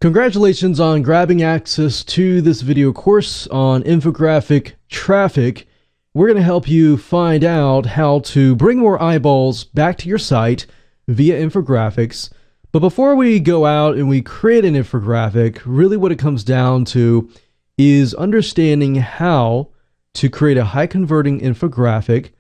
Congratulations on grabbing access to this video course on infographic traffic. We're going to help you find out how to bring more eyeballs back to your site via infographics. But before we go out and we create an infographic, really what it comes down to is understanding how to create a high converting infographic.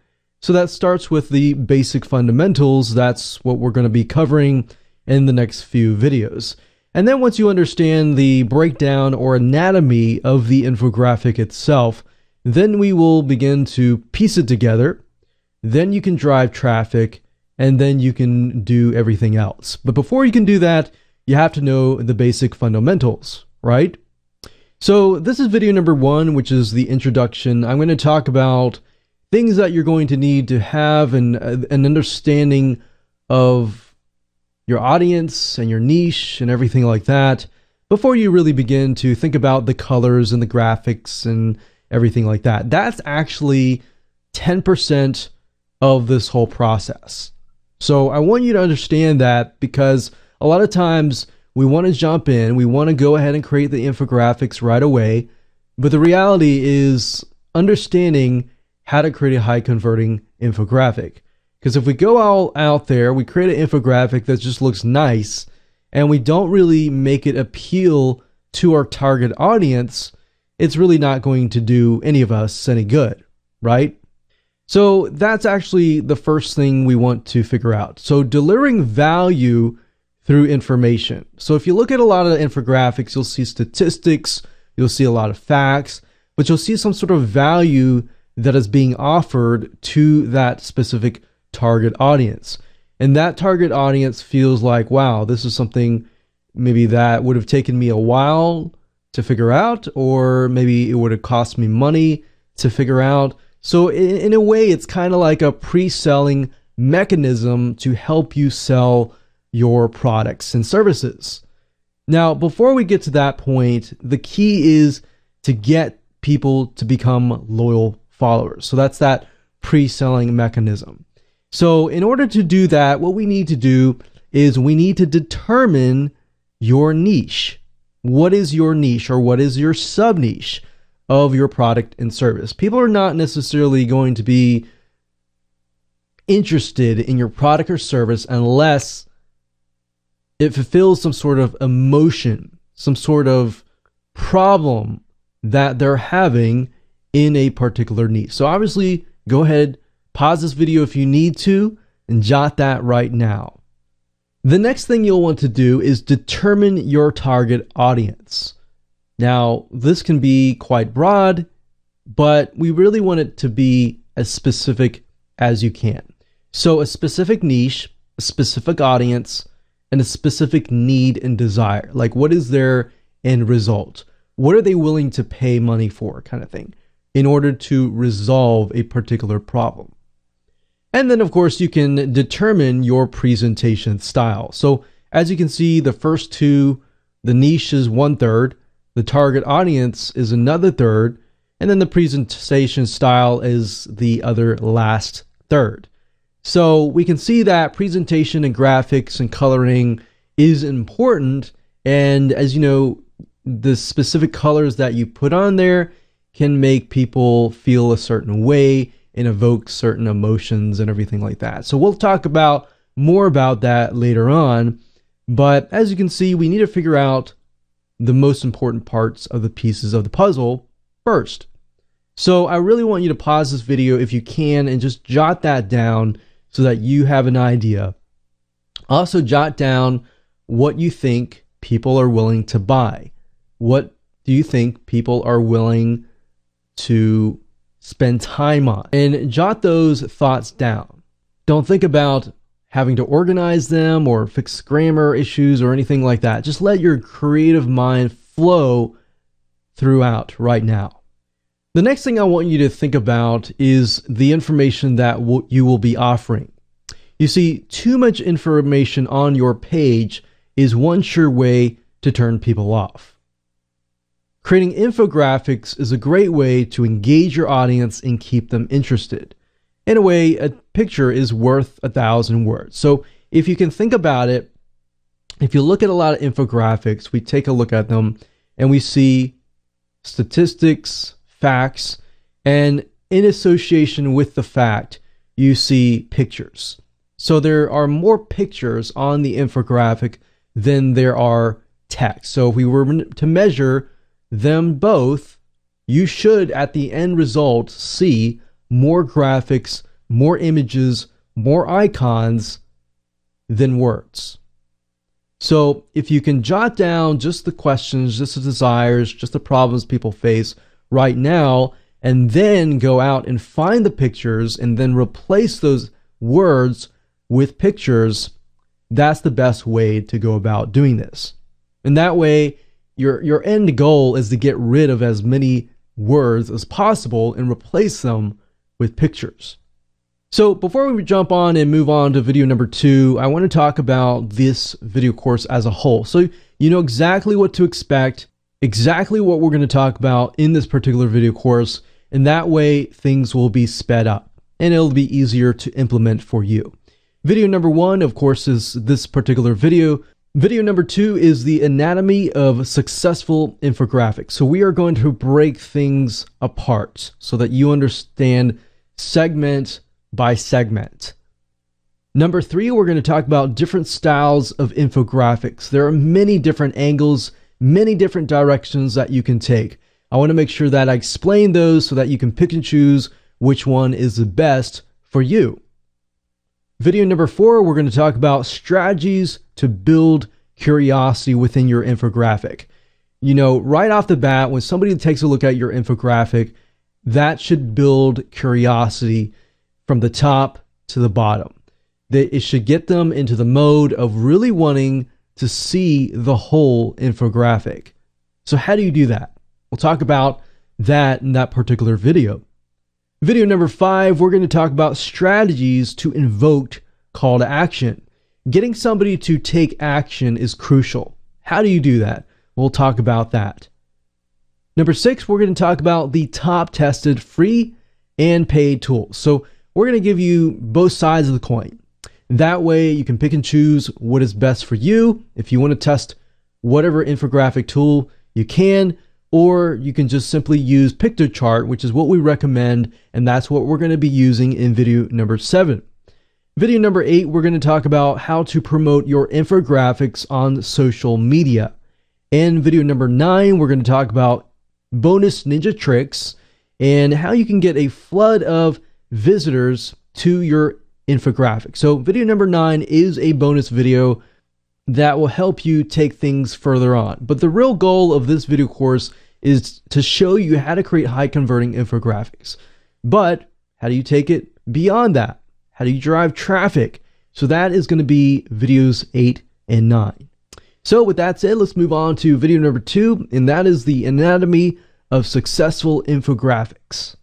So that starts with the basic fundamentals. That's what we're going to be covering in the next few videos. And then once you understand the breakdown or anatomy of the infographic itself, then we will begin to piece it together. Then you can drive traffic, and then you can do everything else. But before you can do that, you have to know the basic fundamentals, right? So this is video number 1, which is the introduction. I'm going to talk about things that you're going to need to have an understanding of your audience and your niche and everything like that before you really begin to think about the colors and the graphics and everything like that. That's actually 10% of this whole process. So I want you to understand that, because a lot of times we want to jump in, we want to go ahead and create the infographics right away, but the reality is understanding how to create a high converting infographic. Because if we go all out there, we create an infographic that just looks nice, and we don't really make it appeal to our target audience, it's really not going to do any of us any good, right? So that's actually the first thing we want to figure out. So delivering value through information. So if you look at a lot of infographics, you'll see statistics, you'll see a lot of facts, but you'll see some sort of value that is being offered to that specific target audience. And that target audience feels like, wow, this is something maybe that would have taken me a while to figure out, or maybe it would have cost me money to figure out. So in a way, it's kind of like a pre-selling mechanism to help you sell your products and services. Now, before we get to that point, the key is to get people to become loyal followers. So that's that pre-selling mechanism. So in order to do that, what we need to do is we need to determine your niche. What is your niche, or what is your sub-niche of your product and service? People are not necessarily going to be interested in your product or service unless it fulfills some sort of emotion, some sort of problem that they're having in a particular niche. So obviously, go ahead, pause this video if you need to, and jot that right now. The next thing you'll want to do is determine your target audience. Now, this can be quite broad, but we really want it to be as specific as you can. So a specific niche, a specific audience, and a specific need and desire. Like, what is their end result? What are they willing to pay money for, kind of thing, in order to resolve a particular problem. And then, of course, you can determine your presentation style. So as you can see, the first two, the niche is 1/3, the target audience is another third, and then the presentation style is the other last third. So we can see that presentation and graphics and coloring is important. And as you know, the specific colors that you put on there can make people feel a certain way and evoke certain emotions and everything like that. So we'll talk about more about that later on. But as you can see, we need to figure out the most important parts of the pieces of the puzzle first. So I really want you to pause this video if you can and just jot that down so that you have an idea. Also jot down what you think people are willing to buy. What do you think people are willing to spend time on? And jot those thoughts down. Don't think about having to organize them or fix grammar issues or anything like that. Just let your creative mind flow throughout right now. The next thing I want you to think about is the information that you will be offering. You see, too much information on your page is one sure way to turn people off. Creating infographics is a great way to engage your audience and keep them interested. In a way, a picture is worth 1,000 words. So if you can think about it, if you look at a lot of infographics, we take a look at them and we see statistics, facts, and in association with the fact, you see pictures. So there are more pictures on the infographic than there are text. So if we were to measure them both, you should at the end result see more graphics, more images, more icons than words. So if you can jot down just the questions, just the desires, just the problems people face right now, and then go out and find the pictures and then replace those words with pictures, that's the best way to go about doing this. And that way, your end goal is to get rid of as many words as possible and replace them with pictures. So before we jump on and move on to video number 2, I want to talk about this video course as a whole. So you know exactly what to expect, exactly what we're going to talk about in this particular video course, and that way things will be sped up and it'll be easier to implement for you. Video number 1, of course, is this particular video. Video number 2 is the anatomy of successful infographics. So we are going to break things apart so that you understand segment by segment. Number 3, we're going to talk about different styles of infographics. There are many different angles, many different directions that you can take. I want to make sure that I explain those so that you can pick and choose which one is the best for you. Video number 4, we're going to talk about strategies to build curiosity within your infographic. You know, right off the bat, when somebody takes a look at your infographic, that should build curiosity from the top to the bottom. That it should get them into the mode of really wanting to see the whole infographic. So how do you do that? We'll talk about that in that particular video. Video number 5, we're going to talk about strategies to invoke call to action. Getting somebody to take action is crucial. How do you do that? We'll talk about that. Number 6, we're going to talk about the top tested free and paid tools. So we're going to give you both sides of the coin. That way you can pick and choose what is best for you. If you want to test whatever infographic tool you can, or you can just simply use PictoChart, which is what we recommend, and that's what we're going to be using in video number 7. Video number 8, we're going to talk about how to promote your infographics on social media. And video number 9, we're going to talk about bonus ninja tricks and how you can get a flood of visitors to your infographic. So video number 9 is a bonus video that will help you take things further on. But the real goal of this video course is to show you how to create high converting infographics. But how do you take it beyond that? How do you drive traffic? So that is going to be videos 8 and 9. So with that said, let's move on to video number 2, and that is the anatomy of successful infographics.